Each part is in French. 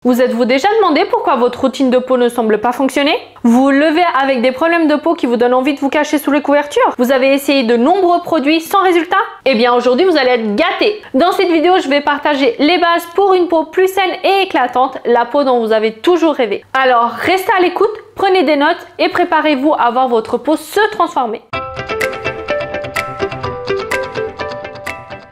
Vous êtes-vous déjà demandé pourquoi votre routine de peau ne semble pas fonctionner? Vous vous levez avec des problèmes de peau qui vous donnent envie de vous cacher sous les couvertures? Vous avez essayé de nombreux produits sans résultat? Eh bien aujourd'hui vous allez être gâtés. Dans cette vidéo je vais partager les bases pour une peau plus saine et éclatante, la peau dont vous avez toujours rêvé. Alors restez à l'écoute, prenez des notes et préparez-vous à voir votre peau se transformer.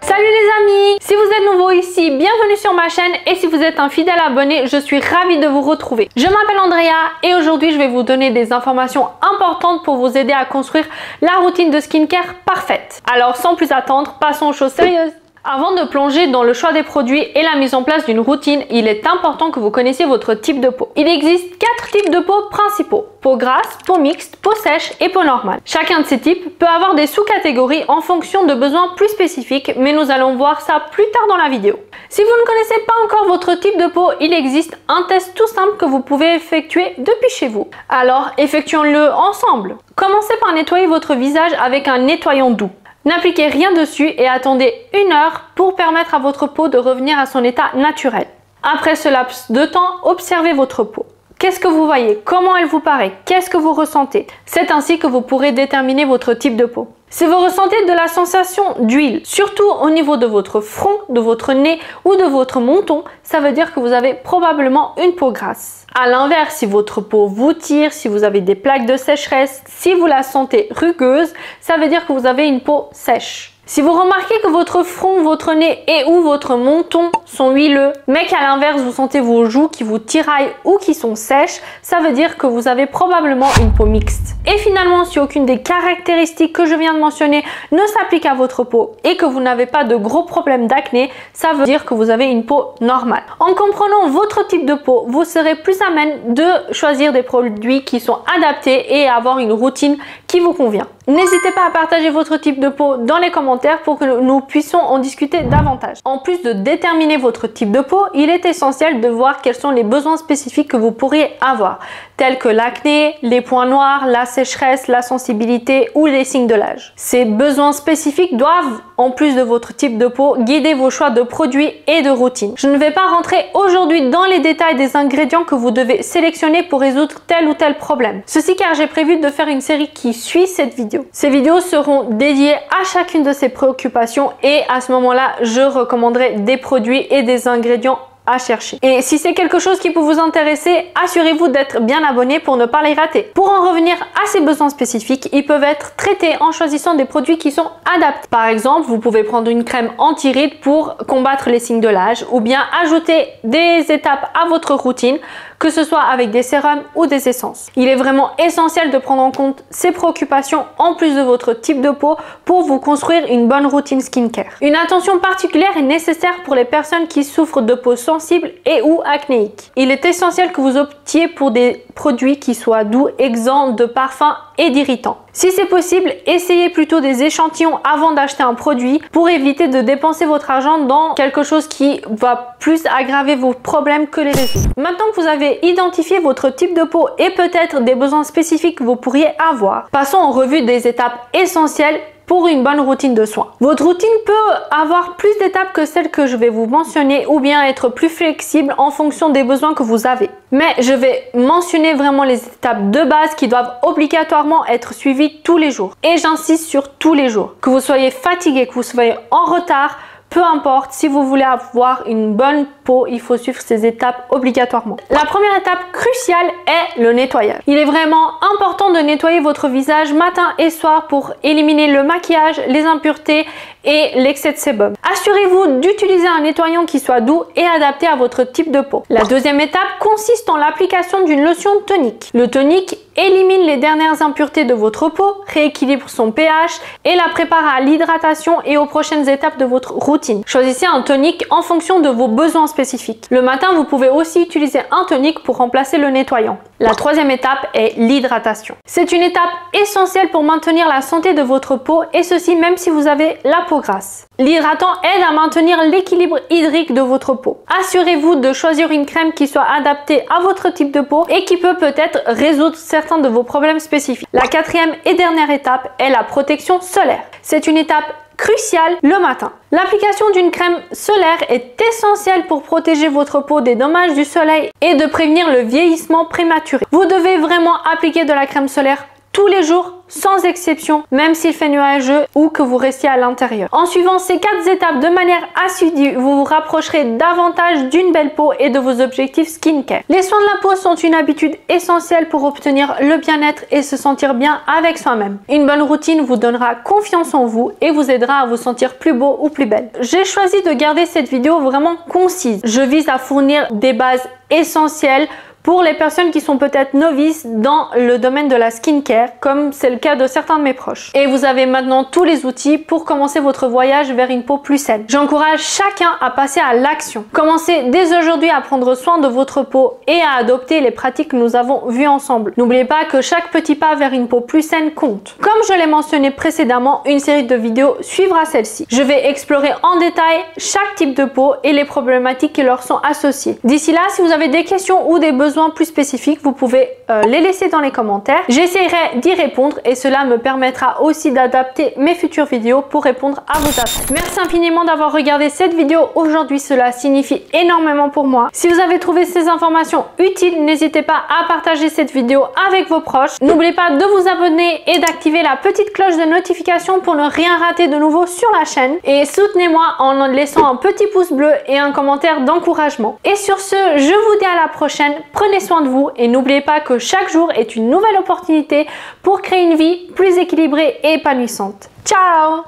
Salut les amis! Si vous êtes nouveau ici, bienvenue sur ma chaîne et si vous êtes un fidèle abonné, je suis ravie de vous retrouver. Je m'appelle Andrea et aujourd'hui je vais vous donner des informations importantes pour vous aider à construire la routine de skincare parfaite. Alors sans plus attendre, passons aux choses sérieuses. Avant de plonger dans le choix des produits et la mise en place d'une routine, il est important que vous connaissiez votre type de peau. Il existe 4 types de peau principaux: peau grasse, peau mixte, peau sèche et peau normale. Chacun de ces types peut avoir des sous-catégories en fonction de besoins plus spécifiques, mais nous allons voir ça plus tard dans la vidéo. Si vous ne connaissez pas encore votre type de peau, il existe un test tout simple que vous pouvez effectuer depuis chez vous. Alors effectuons-le ensemble. Commencez par nettoyer votre visage avec un nettoyant doux. N'appliquez rien dessus et attendez 1 heure pour permettre à votre peau de revenir à son état naturel. Après ce laps de temps, observez votre peau. Qu'est-ce que vous voyez? Comment elle vous paraît? Qu'est-ce que vous ressentez? C'est ainsi que vous pourrez déterminer votre type de peau. Si vous ressentez de la sensation d'huile, surtout au niveau de votre front, de votre nez ou de votre menton, ça veut dire que vous avez probablement une peau grasse. A l'inverse, si votre peau vous tire, si vous avez des plaques de sécheresse, si vous la sentez rugueuse, ça veut dire que vous avez une peau sèche. Si vous remarquez que votre front, votre nez et ou votre menton sont huileux, mais qu'à l'inverse vous sentez vos joues qui vous tiraillent ou qui sont sèches, ça veut dire que vous avez probablement une peau mixte. Et finalement, si aucune des caractéristiques que je viens de mentionner ne s'applique à votre peau et que vous n'avez pas de gros problèmes d'acné, ça veut dire que vous avez une peau normale. En comprenant votre type de peau, vous serez plus à même de choisir des produits qui sont adaptés et avoir une routine qui vous convient. N'hésitez pas à partager votre type de peau dans les commentaires pour que nous puissions en discuter davantage. En plus de déterminer votre type de peau, il est essentiel de voir quels sont les besoins spécifiques que vous pourriez avoir, tels que l'acné, les points noirs, la sécheresse, la sensibilité ou les signes de l'âge. Ces besoins spécifiques doivent, en plus de votre type de peau, guider vos choix de produits et de routines. Je ne vais pas rentrer aujourd'hui dans les détails des ingrédients que vous devez sélectionner pour résoudre tel ou tel problème. Ceci car j'ai prévu de faire une série qui suit cette vidéo. Ces vidéos seront dédiées à chacune de ces préoccupations et à ce moment-là, je recommanderai des produits et des ingrédients à chercher. Et si c'est quelque chose qui peut vous intéresser, assurez-vous d'être bien abonné pour ne pas les rater. Pour en revenir à ces besoins spécifiques, ils peuvent être traités en choisissant des produits qui sont adaptés. Par exemple, vous pouvez prendre une crème anti-rides pour combattre les signes de l'âge ou bien ajouter des étapes à votre routine, que ce soit avec des sérums ou des essences. Il est vraiment essentiel de prendre en compte ces préoccupations en plus de votre type de peau pour vous construire une bonne routine skincare. Une attention particulière est nécessaire pour les personnes qui souffrent de peau sensible et ou acnéique. Il est essentiel que vous optiez pour des produits qui soient doux, exempts de parfums et d'irritants. Si c'est possible, essayez plutôt des échantillons avant d'acheter un produit pour éviter de dépenser votre argent dans quelque chose qui va plus aggraver vos problèmes que les résoudre. Maintenant que vous avez identifié votre type de peau et peut-être des besoins spécifiques que vous pourriez avoir, passons en revue des étapes essentielles pour une bonne routine de soins. Votre routine peut avoir plus d'étapes que celles que je vais vous mentionner ou bien être plus flexible en fonction des besoins que vous avez. Mais je vais mentionner vraiment les étapes de base qui doivent obligatoirement être suivies tous les jours. Et j'insiste sur tous les jours. Que vous soyez fatigué, que vous soyez en retard, peu importe, si vous voulez avoir une bonne peau, il faut suivre ces étapes obligatoirement. La première étape cruciale est le nettoyage. Il est vraiment important de nettoyer votre visage matin et soir pour éliminer le maquillage, les impuretés et l'excès de sébum. Assurez-vous d'utiliser un nettoyant qui soit doux et adapté à votre type de peau. La deuxième étape consiste en l'application d'une lotion tonique. Le tonique élimine les dernières impuretés de votre peau, rééquilibre son pH et la prépare à l'hydratation et aux prochaines étapes de votre routine. Choisissez un tonique en fonction de vos besoins spécifiques. Le matin, vous pouvez aussi utiliser un tonique pour remplacer le nettoyant. La troisième étape est l'hydratation. C'est une étape essentielle pour maintenir la santé de votre peau et ceci même si vous avez la peau grasse. L'hydratant aide à maintenir l'équilibre hydrique de votre peau. Assurez-vous de choisir une crème qui soit adaptée à votre type de peau et qui peut peut-être résoudre certains de vos problèmes spécifiques. La quatrième et dernière étape est la protection solaire. C'est une étape crucial le matin. L'application d'une crème solaire est essentielle pour protéger votre peau des dommages du soleil et de prévenir le vieillissement prématuré. Vous devez vraiment appliquer de la crème solaire tous les jours, sans exception, même s'il fait nuageux ou que vous restiez à l'intérieur. En suivant ces 4 étapes de manière assidue, vous vous rapprocherez davantage d'une belle peau et de vos objectifs skincare. Les soins de la peau sont une habitude essentielle pour obtenir le bien-être et se sentir bien avec soi-même. Une bonne routine vous donnera confiance en vous et vous aidera à vous sentir plus beau ou plus belle. J'ai choisi de garder cette vidéo vraiment concise. Je vise à fournir des bases essentielles pour les personnes qui sont peut-être novices dans le domaine de la skincare, comme c'est le cas de certains de mes proches. Et vous avez maintenant tous les outils pour commencer votre voyage vers une peau plus saine. J'encourage chacun à passer à l'action. Commencez dès aujourd'hui à prendre soin de votre peau et à adopter les pratiques que nous avons vues ensemble. N'oubliez pas que chaque petit pas vers une peau plus saine compte. Comme je l'ai mentionné précédemment, une série de vidéos suivra celle-ci. Je vais explorer en détail chaque type de peau et les problématiques qui leur sont associées. D'ici là, si vous avez des questions ou des besoins plus spécifiques, vous pouvez les laisser dans les commentaires. J'essaierai d'y répondre et cela me permettra aussi d'adapter mes futures vidéos pour répondre à vos attentes. Merci infiniment d'avoir regardé cette vidéo aujourd'hui, cela signifie énormément pour moi. Si vous avez trouvé ces informations utiles, n'hésitez pas à partager cette vidéo avec vos proches. N'oubliez pas de vous abonner et d'activer la petite cloche de notification pour ne rien rater de nouveau sur la chaîne. Et soutenez-moi en laissant un petit pouce bleu et un commentaire d'encouragement. Et sur ce, je vous dis à la prochaine. Prenez soin de vous et n'oubliez pas que chaque jour est une nouvelle opportunité pour créer une vie plus équilibrée et épanouissante. Ciao!